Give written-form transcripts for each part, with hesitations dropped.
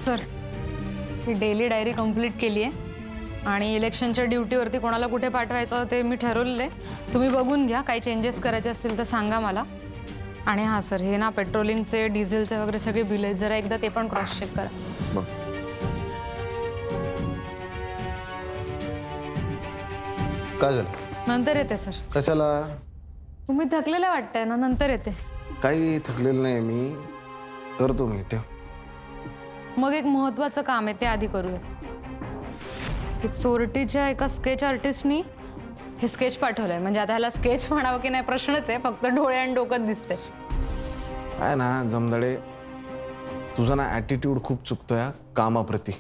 Sir, ही daily diary complete केली आहे आणि इलेक्शनच्या ड्युटीवरती कोणाला कुठे पाठवायचं ते मी ठरवलेलं आहे. तुम्ही बघून घ्या, काही चेंजेस करायचे असतील तर सांगा मला. आणि हां सर, हे ना पेट्रोलिंगचे डिझेलचे वगैरे सगळे बिल आहेत, जरा एकदा ते पण क्रॉस चेक करा. काय झालं? नंतर येते सर. कशाला? तुम्ही थकलेला वाटतंय ना, नंतर येते. काही थकलेलं नाही मी, करतो मी. ठेव. मग एक महत्त्वाचं काम आहे, ते आधी करूया. ते चोरटीच्या एका स्केच आर्टिस्टनी हे स्केच पाठवलंय. म्हणजे आता ह्याला स्केच म्हणावं की नाही प्रश्नच आहे, फक्त डोळे आणि डोकं दिसते. आहे ना जमदडे, तुझा ना ॲटिट्यूड खूप चुकतोय हा कामाप्रती.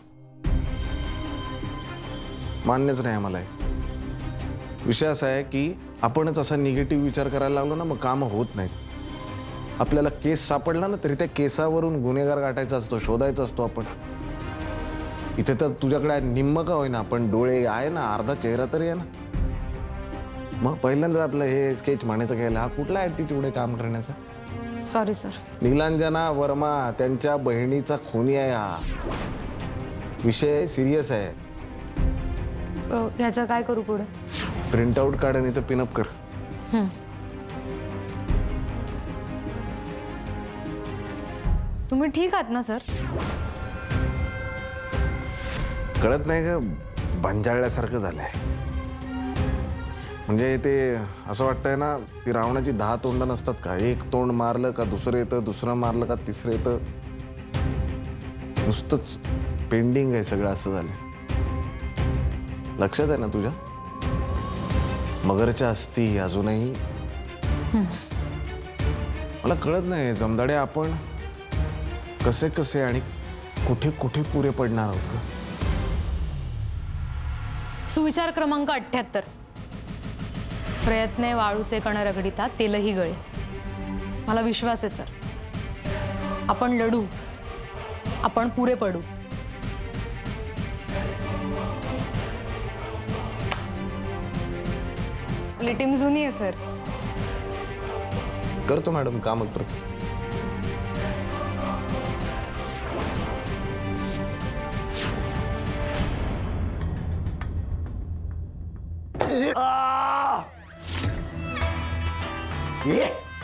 मान्यच नाही मला हे. विषय असा आहे की आपणच असा निगेटिव्ह विचार करायला लागलो ना, मग कामं होत नाहीत. आपल्याला केस सापडला ना तरी त्या केसावरून गुन्हेगार गाठायचा असतो, शोधायचा असतो आपण. इथे तर तुझ्याकडे निम्म का होईना, पण डोळे आहे ना, अर्धा चेहरा तरी आहे ना. मग पहिल्यांदा आपलं हे स्केच म्हणायचं घ्यायला, हा कुठला ॲटिट्यूड आहे काम करण्याचा? Sorry sir. नीलांजना वर्मा त्यांच्या बहिणीचा खुनी आहे हा. विषय सिरियस आहे. ह्याचं काय करू पुढे? प्रिंटआउट काढ आणि इथं पिनअप कर. तुम्ही ठीक आहात ना सर? कळत नाही का, भंजाळल्यासारखं झालंय. म्हणजे ते असं वाटतंय ना, ती रावणाची 10 तोंड नसतात का? एक तोंड मारलं का दुसरं येतं, दुसरं मारलं का तिसरं येतं. नुसतंच पेंडिंग आहे सगळं, असं झालं. लक्षात आहे ना तुझ्या? मगरच्या असती अजूनही. मला कळत नाही जमदाडे, आपण कसे कसे आणि कुठे कुठे पुरे पडणार आहोत का? सुविचार क्रमांक 78. प्रयत्ने वाळूचे कण रगडिता तेलही गळे. मला विश्वास आहे सर, आपण लढू, आपण पुरे पडू. आपली टीम जुनी आहे सर. करतो मॅडम, कामच करतो.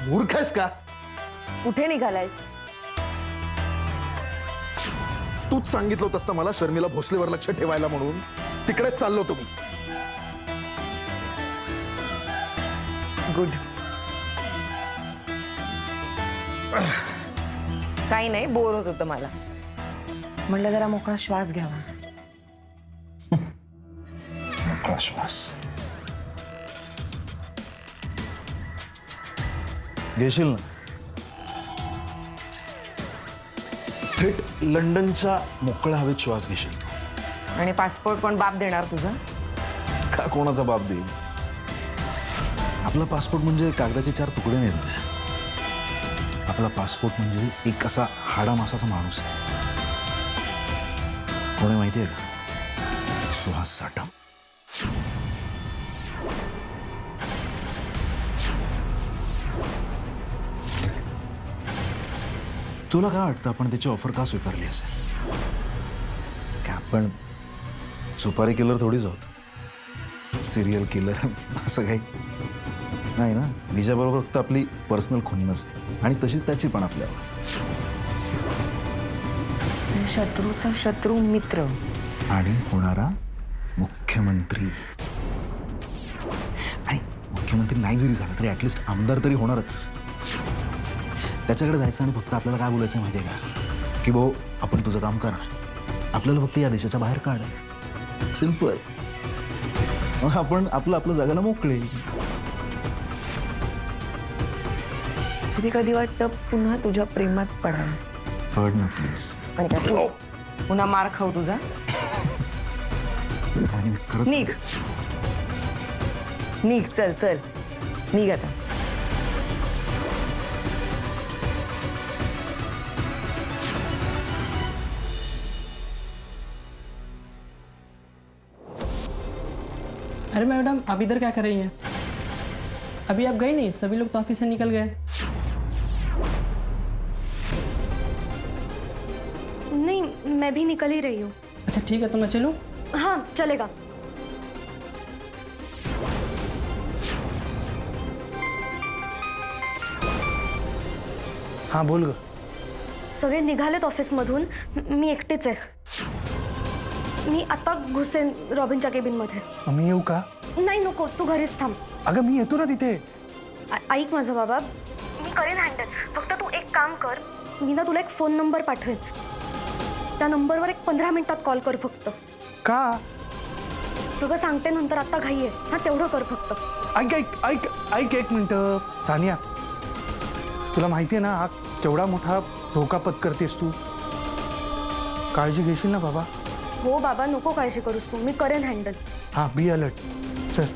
मूर्ख आहेस का? कुठे निघालायस? तूच सांगितलं होतंस ना मला शर्मिला भोसलेवर लक्ष ठेवायला म्हणून. तिकडेच चाललो तुम्ही. गुड. काही नाही, बोर होत होतं मला. म्हणलं जरा मोकळा श्वास घ्यावा. मोकळा श्वास घेशील ना? थेट लंडनच्या मोकळ्या हवेत श्वास घेशील तू. आणि पासपोर्ट कोण बाप देणार तुझा? का कोणाचा बाप देईल? आपला पासपोर्ट म्हणजे कागदाचे 4 तुकडे नाहीत. आपला पासपोर्ट म्हणजे एक असा हाडामासाचा माणूस आहे. कोणी माहिती आहे का? सुहास साठम. तुला काय वाटतं आपण त्याची ऑफर का स्वीकारली असेल? का आपण सुपारी किलर थोडीच आहोत, सिरियल किलर असं काही नाही ना. तिच्याबरोबर फक्त आपली पर्सनल खुन्नस आहे आणि तशीच त्याची पण आपल्यावर. शत्रूचा शत्रू मित्र आणि होणारा मुख्यमंत्री. आणि मुख्यमंत्री नाही जरी झाला तरी ॲटलिस्ट आमदार तरी होणारच. त्याच्याकडे जायचं आणि फक्त आपल्याला काय बोलायचं माहिती आहे का? की भाऊ, आपण तुझं काम कर, आपल्याला फक्त या देशाच्या बाहेर काढ. सिम्पल. मग आपण आपलं आपलं जगायला मोकळे. कधी कधी वाटतं पुन्हा तुझ्या प्रेमात पडावं. पड ना प्लीज. आणि काय पुन्हा मार खाऊ तुझा? आणि खरंच निघ निघ, चल चल निघ आता. अरे मैडम, आप इधर क्या कर रही हैं? अभी आप गई नहीं? सभी लोग तो ऑफिस से निकल गए. नहीं मैं भी निकल ही रही हूँ। अच्छा ठीक है, तो मैं चलूँ? हाँ चलेगा। हां बोल ग. सगळे निघालेत ऑफिसमधून, मी एकटीच आहे. मी आता घुसेन रॉबिनच्या केबिनमध्ये. मी येऊ का? नाही नको, तू घरीच थांब. अगं मी येतो ना तिथे. ऐक माझं बाबा, मी करेन हँडल. फक्त तू एक काम कर, मी ना तुला एक फोन नंबर पाठवेन. त्या नंबरवर एक 15 मिनिटात कॉल कर फक्त. का? सगळं सांगते नंतर, आता घाई आहे. हा तेवढं कर फक्त. ऐक ऐक ऐक ऐक एक मिनटं. सानिया, तुला माहिती आहे ना हा केवढा मोठा धोका पत्करतेस तू. काळजी घेशील ना बाबा? हो बाबा, नको काळजी करूस तू, मी करेन हँडल. हां बी अलर्ट. चल.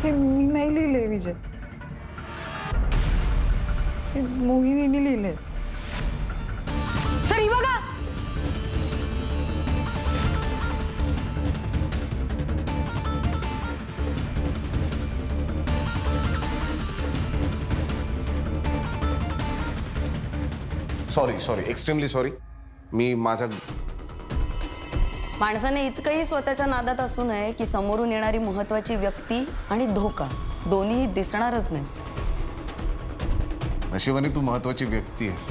हे मी नाही लिहिले विजय, हे मोहिनीने लिहिले. सर ही बघा. Sorry extremely sorry. मी माझ्या माणसाने इतकंही स्वतःच्या नादात असू नये की समोरून येणारी महत्वाची व्यक्ती आणि धोका दोन्हीही दिसणारच नाही. नशिबाने तू महत्वाची व्यक्ती आहेस,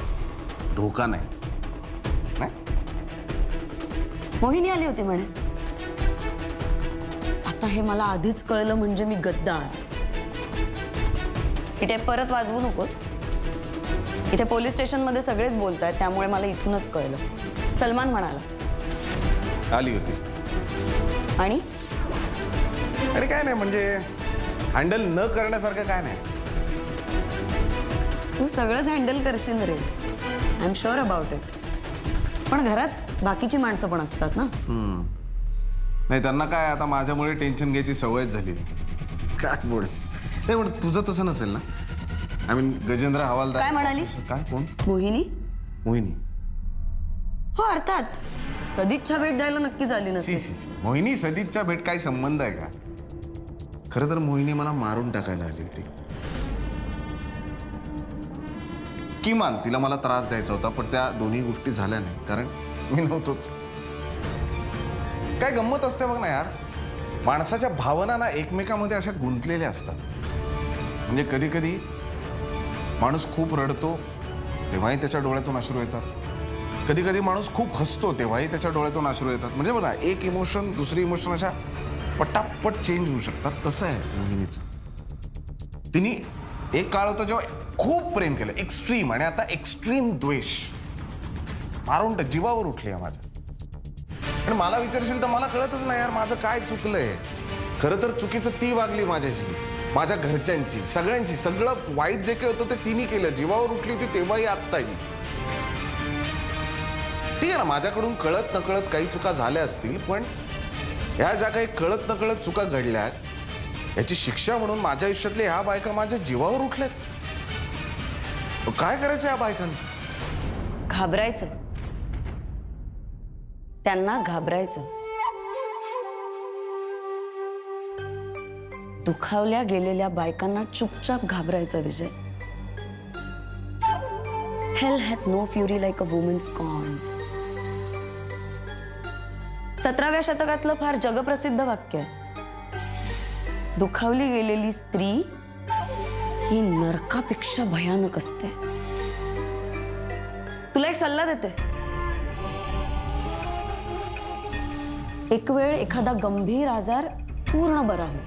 धोका नाही. नाही? मोहिनी आली होती म्हणे. आता हे मला आधीच कळलं म्हणजे मी गद्दार. ही टेप परत वाजवू नकोस. इथे पोलीस स्टेशनमध्ये सगळेच बोलतायत, त्यामुळे मला इथूनच कळलं. सलमान म्हणाला. आली होती. आणि आणि काय नाही, म्हणजे हँडल न करण्यासारखं काय नाही. तू सगळंच हँडल करशील रे, I am sure about it. पण घरात बाकीची माणसं पण असतात ना. नाही, त्यांना काय आता माझ्यामुळे टेन्शन घ्यायची सवयच झाली. काय बोल. नाही पण तुझं तसं नसेल ना. आय मीन गजेंद्र हवालदार. काय म्हणाली? काय? कोण? मोहिनी? मोहिनी. हो अर्थात, सदिच्छा भेट द्यायला नक्की झाली नसेल. मोहिनी सदिच्छा भेट काय संबंध आहे का? खरं तर मोहिनी मला मारून टाकायला आली होती. किमान तिला मला त्रास द्यायचा होता, पण त्या दोन्ही गोष्टी झाल्या नाही, कारण मी नव्हतोच. काय गंमत असते बघ ना यार, माणसाच्या भावना ना एकमेकांमध्ये अशा गुंतलेल्या असतात. म्हणजे कधी कधी माणूस खूप रडतो तेव्हाही त्याच्या डोळ्यातून अश्रू येतात. कधी कधी माणूस खूप हसतो तेव्हाही त्याच्या डोळ्यातून अश्रू येतात. म्हणजे बघा, एक इमोशन दुसरी इमोशन अशा पटापट चेंज होऊ शकतात. तसं आहे मोहिनीचं. तिने एक काळ होता जेव्हा खूप प्रेम केलं, एक्स्ट्रीम, आणि आता एक्स्ट्रीम द्वेष. मारून जीवावर उठली आहे माझ्या. आणि मला विचारशील तर मला कळतच नाही यार, माझं काय चुकलंय. खरं तर चुकीचं ती वागली माझ्याशी, माझ्या घरच्यांची, सगळ्यांची. सगळं वाईट जे काही होतं ते तिने केलं. जीवावर उठली होती तेव्हाही, आत्ताही. ठीक आहे ना, माझ्याकडून कळत नकळत काही चुका झाल्या असतील, पण ह्या ज्या काही कळत नकळत चुका घडल्या याची शिक्षा म्हणून माझ्या आयुष्यातल्या ह्या बायका माझ्या जीवावर उठल्यात. काय करायचं या बायकांचं? घाबरायचं, त्यांना घाबरायचं. दुखावल्या गेलेल्या बायकांना चुपचाप घाबरायचं विजय. Hell hath no fury like a woman's scorn. 17व्या शतकातलं फार जगप्रसिद्ध वाक्य आहे. दुखावली गेलेली स्त्री ही नरकापेक्षा भयानक असते. तुला एक सल्ला देते. एक वेळ एखादा गंभीर आजार पूर्ण बरा हो.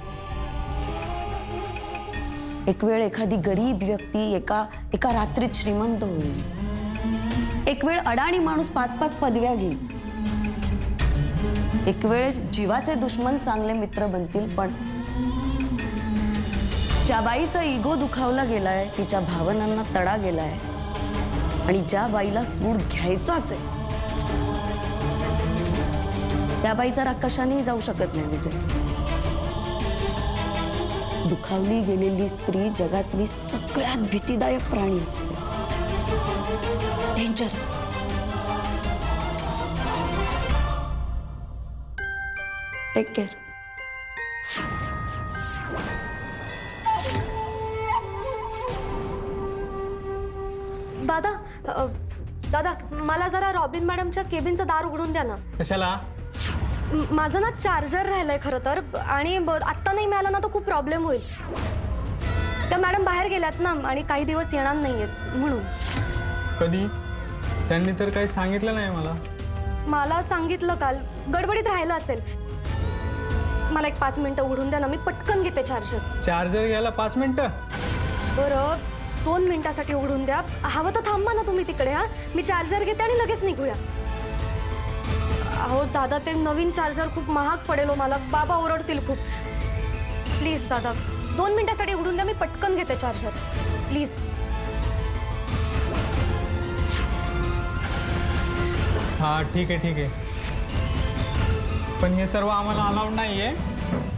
एक वेळ एखादी गरीब व्यक्ती एका रात्रीत श्रीमंत होईल. एक वेळ अडाणी माणूस 5-5 पदव्या घेईल. एक वेळेस जीवाचे दुश्मन चांगले मित्र बनतील. पण ज्या बाईचा इगो दुखावला गेलाय, तिच्या भावनांना तडा गेलाय, आणि ज्या बाईला सूड घ्यायचाच आहे, त्या बाईचा राग कशानेही जाऊ शकत नाही विजय. दुखावली गेलेली स्त्री जगातली सगळ्यात भीतीदायक प्राणी असते. डेंजरस. Take care. दादा दादा मला जरा रॉबिन मॅडमच्या केबिनचं दार उघडून द्या ना. कशाला? माझं ना चार्जर राहिलंय खरं तर, आणि आत्ता नाही मिळालं ना तर खूप प्रॉब्लेम होईल. त्या मॅडम बाहेर गेल्यात ना आणि काही दिवस येणार नाहीयेत म्हणून. कधी? त्यांनी तर काही सांगितलं नाही मला. मला सांगितलं काल, गडबडीत राहिलं असेल. मला एक 5 मिनिटं उघडून द्या ना, मी पटकन घेते चार्जर. चार्जर घ्यायला 5 मिनिटं? बरं 2 मिनिटासाठी उघडून द्या. हवं तर थांबा ना तुम्ही तिकडे. हा, मी चार्जर घेते आणि लगेच निघूया. अहो दादा, ते नवीन चार्जर खूप महाग पडेल हो मला. बाबा ओरडतील खूप. प्लीज दादा 2 मिनिटासाठी उघडून द्या, मी पटकन घेते चार्जर प्लीज. हां ठीक आहे. पण हे सर्व आम्हाला अलाउड नाही आहे.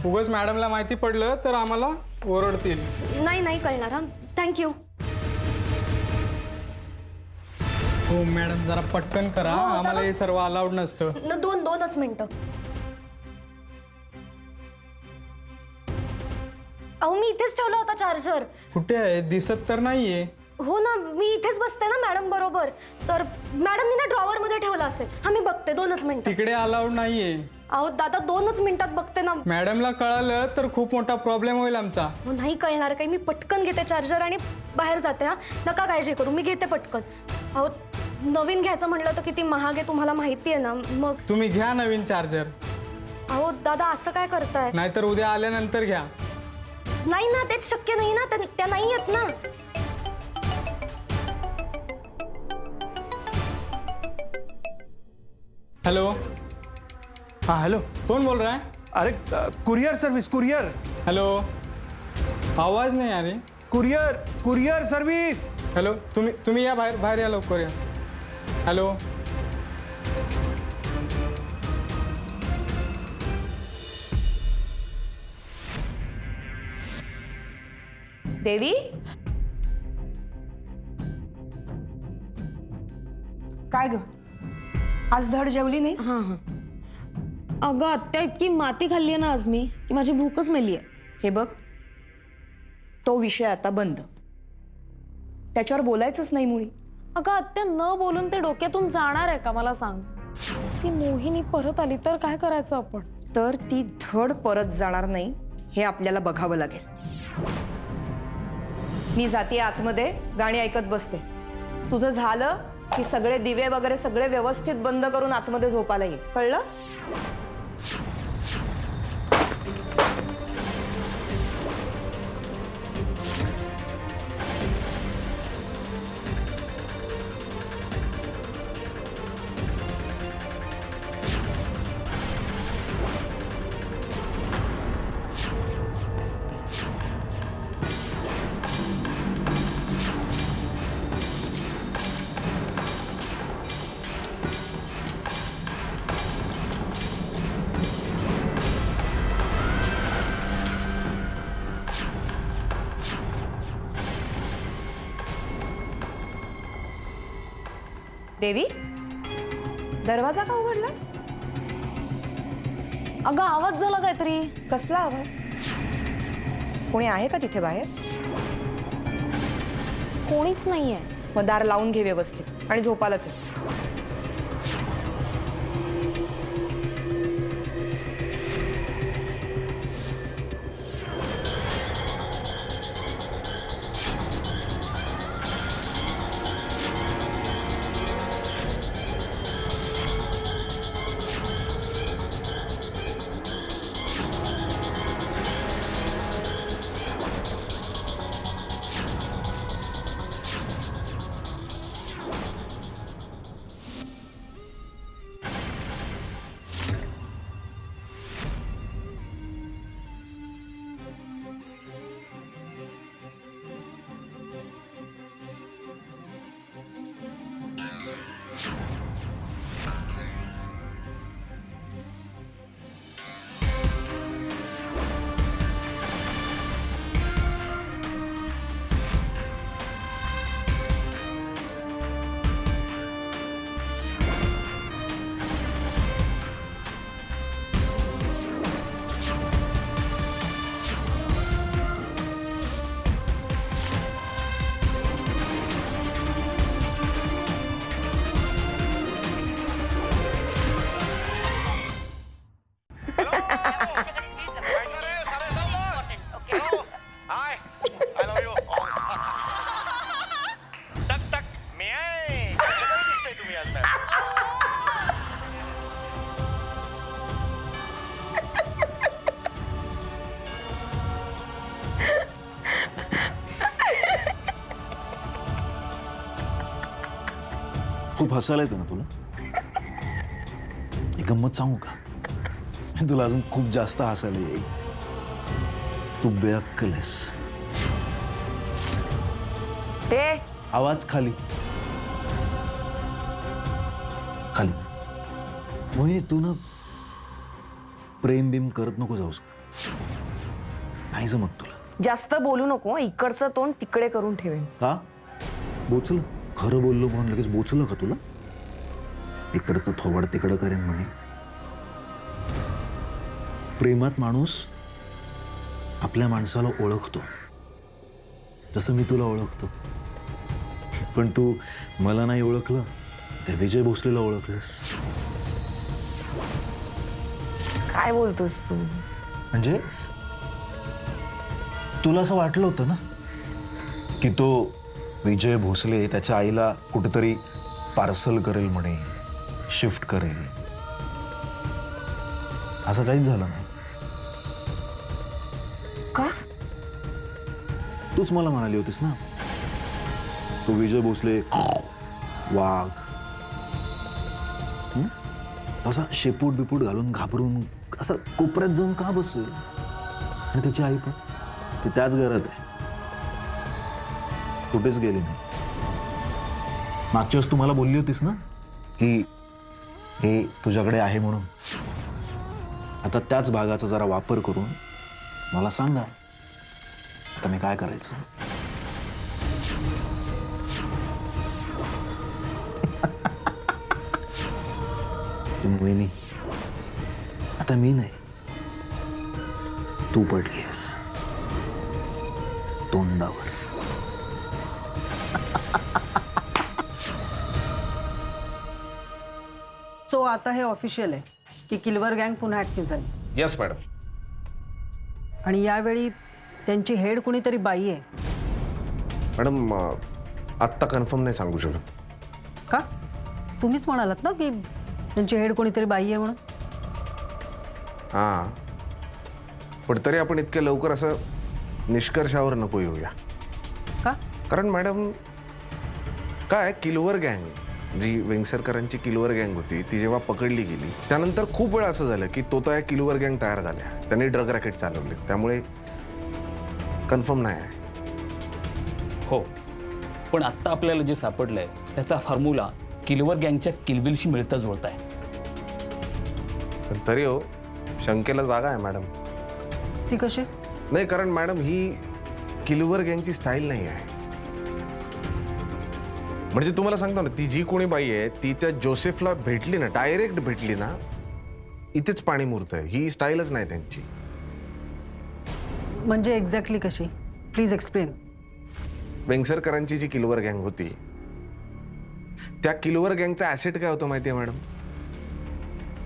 उगाच मॅडमला माहिती पडलं तर आम्हाला ओरडतील. नाही कळणार. हा, थँक्यू. हो मॅडम, जरा पटकन करा. हो, आम्हाला हे सर्व अलाउड नसतं. 2च मिनिटं. अहो मी इथेच ठेवला होता चार्जर. कुठे आहे? दिसत तर नाहीये. हो ना, मी इथेच बसते ना मॅडम बरोबर. तर मॅडमनी ना ड्रॉवर मध्ये ठेवला असेल. हा मी बघते. 2च मिनिटं. तिकडे अलाउड नाहीये. अहो दादा 2च मिनिटात बघते ना. मॅडमला कळालं तर खूप मोठा प्रॉब्लेम होईल आमचा. हो, नाही कळणार काही. मी पटकन घेते चार्जर आणि बाहेर जाते. हा, नका काळजी करू, मी घेते पटकन. अहो नवीन घ्यायचं म्हटलं तर किती महाग आहे तुम्हाला माहिती आहे ना. मग तुम्ही घ्या नवीन चार्जर. अहो दादा असं काय करताय? नाहीतर उद्या आल्यानंतर घ्या. नाही ना, तेच शक्य नाही ना. त्या नाही येत ना. हेलो. हाँ हेलो. कौन बोल रहा है? अरे कुरियर सर्विस, कुरियर हेलो. आवाज नाही आ रही. Courier service. हॅलो. तुम्ही या बाहेर या लवकर या. हॅलो. देवी, काय ग आज धड जेवली नाहीस? अगं आत्या, इतकी माती खाल्ली आहे ना आज मी की माझी भूकच मेली आहे. हे बघ, तो विषय आता बंद. त्याच्यावर बोलायचंच नाही मुळी. अगं आत्या, न बोलून ते डोक्यातून जाणार आहे का मला सांग? ती मोहिनी परत आली तर काय करायचं आपण? तर ती धड परत जाणार नाही हे आपल्याला बघावं लागेल. मी जाते आतमध्ये, गाणी ऐकत बसते. तुझं झालं की सगळे दिवे वगैरे सगळे व्यवस्थित बंद करून आतमध्ये झोपायला ये, कळलं? देवी, दरवाजा का उघडलास? अगं आवाज झाला काहीतरी. कसला आवाज? कोणी आहे का तिथे बाहेर? कोणीच नाहीये. मग दार लावून घे व्यवस्थित आणि झोपायलाच आहे. खूप हसायला येतं ना तुला? एक गंमत सांगू का? तुला अजून खूप जास्त हसायला येईल. तू बेअक्कल आहेस. ते आवाज खाली खाली. मोहिनी, तू ना प्रेम बिम करत नको जाऊस. नाही जमत तुला. जास्त बोलू नको, इकडचं तोंड तिकडे करून ठेवेन. का बोचलं? खरं बोललो म्हणून लगेच बोचलं का तुला? इकडचं थोबड तिकडं करेन म्हणे. प्रेमात माणूस आपल्या माणसाला ओळखतो, जसं मी तुला ओळखतो. पण तू मला नाही ओळखलं, त्या विजय भोसलेला ओळखलंस. काय बोलतोस तू? म्हणजे तुला असं वाटलं होतं ना की तो विजय भोसले त्याच्या आईला कुठेतरी पार्सल करेल म्हणे, शिफ्ट करेल. असं काहीच झालं नाही. का? तूच मला म्हणाली होतीस ना, तो विजय भोसले वाघ, तसा शेपूट बिपूट घालून घाबरून असं कोपऱ्यात जाऊन का बसेल. आणि त्याची आई पण ती त्याच घरात आहे, कुठेच गेली नाही. मागच्या वेळेस तू मला बोलली होतीस ना की हे तुझ्याकडे आहे म्हणून. आता त्याच भागाचा जरा वापर करून मला सांगा, आता मी काय करायचं. मोहिनी, आता मी नाही, तू पडलीस तोंडावर. सो आता हे ऑफिशियल आहे की किल्वर गँग पुन्हा ऍक्टिव्ह झाली. Yes madam. आणि यावेळी त्यांची हेड कुणीतरी बाई आहे. मॅडम आत्ता कन्फर्म नाही सांगू शकत. का? तुम्हीच म्हणालात ना की त्यांची हेड कोणीतरी बाई आहे म्हणून. हां, पण तरी आपण इतक्या लवकर असं निष्कर्षावर नको येऊया. का? कारण मॅडम काय, किल्वर गँग जी वेंगसरकरांची किल्वर गँग होती ती जेव्हा पकडली गेली त्यानंतर खूप वेळा असं झालं की तो त्या किल्वर गँग तयार झाल्या, त्यांनी ड्रग रॅकेट चालवले. त्यामुळे कन्फर्म नाही आहे. हो, पण आत्ता आपल्याला जे सापडलंय त्याचा फॉर्म्युला किल्वर गँगच्या किलबिलशी मिळता जुळत आहे. पण तरी हो, शंकेला जागा आहे मॅडम. ती कशी? नाही, कारण मॅडम ही किल्वर गँगची स्टाईल नाही आहे. म्हणजे तुम्हाला सांगतो ना, ती जी कोणी बाई आहे ती त्या जोसेफला भेटली ना, डायरेक्ट भेटली ना, इथेच पाणी मुरत आहे. ही स्टाईलच नाही त्यांची. म्हणजे एक्झॅक्टली कशी? Please explain. वेंगसरकरांची जी किल्वर गँग होती त्या किल्वर गँगचा ॲसेट काय होतं माहिती आहे मॅडम?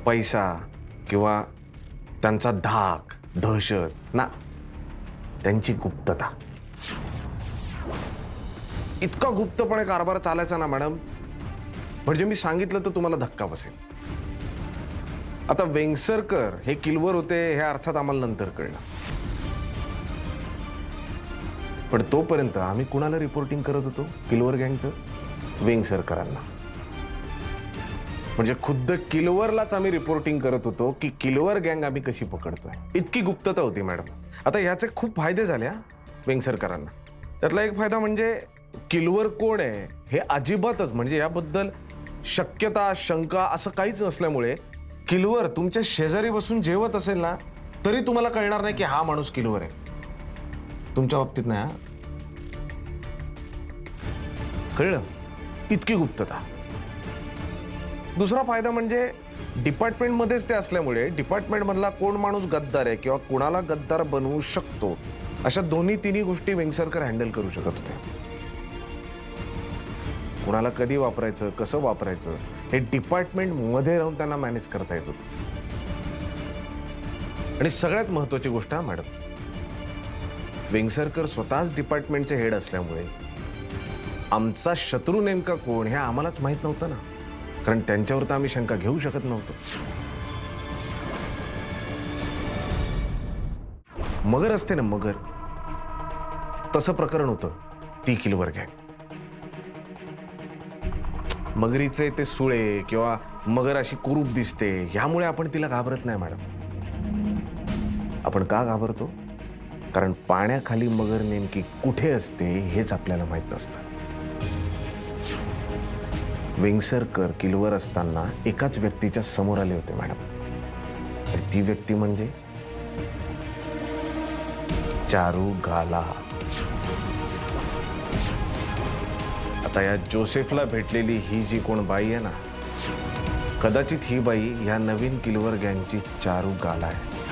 पैसा किंवा त्यांचा धाक, दहशत ना, त्यांची गुप्तता. इतका गुप्तपणे कारभार चालायचा ना मॅडम, म्हणजे मी सांगितलं तर तुम्हाला धक्का बसेल. आता वेंगसरकर हे किल्वर होते हे अर्थात आम्हाला नंतर कळलं, पण तोपर्यंत आम्ही कुणाला रिपोर्टिंग करत होतो किल्वर गँगचं? वेंगसरकरांना. म्हणजे खुद्द किल्वरलाच आम्ही रिपोर्टिंग करत होतो की किल्वर गँग आम्ही कशी पकडतोय. इतकी गुप्तता होती मॅडम. आता ह्याचे खूप फायदे झाले वेंगसरकरांना. त्यातला एक फायदा म्हणजे किल्वर कोण आहे हे अजिबातच, म्हणजे याबद्दल शक्यता शंका असं काहीच नसल्यामुळे किल्वर तुमच्या शेजारी बसून जेवत असेल ना तरी तुम्हाला कळणार नाही की हा माणूस किल्वर आहे. तुमच्या बाबतीत नाही. कळलं? इतकी गुप्तता. दुसरा फायदा म्हणजे डिपार्टमेंटमध्येच ते असल्यामुळे डिपार्टमेंटमधला कोण माणूस गद्दार आहे किंवा कोणाला गद्दार बनवू शकतो अशा दोन्ही तिन्ही गोष्टी वेंगसरकर हँडल करू शकत होते. कुणाला कधी वापरायचं, कसं वापरायचं हे डिपार्टमेंटमध्ये राहून त्यांना मॅनेज करता येत होतं. आणि सगळ्यात महत्त्वाची गोष्ट मॅडम, वेंगसरकर स्वतःच डिपार्टमेंटचे हेड असल्यामुळे आमचा शत्रू नेमका कोण हे आम्हालाच माहित नव्हतं ना, कारण त्यांच्यावर तर आम्ही शंका घेऊ शकत नव्हतो. मगर असते ना मगर, तसं प्रकरण होतं ती किल्वर गँग. मगरीचे ते सुळे किंवा मगर अशी कुरूप दिसते ह्यामुळे आपण तिला घाबरत नाही मॅडम. आपण का घाबरतो? कारण पाण्याखाली मगर नेमकी कुठे असते हेच आपल्याला माहित नसतं. वेंगसरकर किलवर असताना एकाच व्यक्तीच्या समोर आले होते मॅडम. आणि ती व्यक्ती म्हणजे चारू गाला. आता या जोसेफला भेटलेली ही जी कोण बाई आहे ना, कदाचित ही बाई या नवीन किलवर गँगची चारू गाला आहे.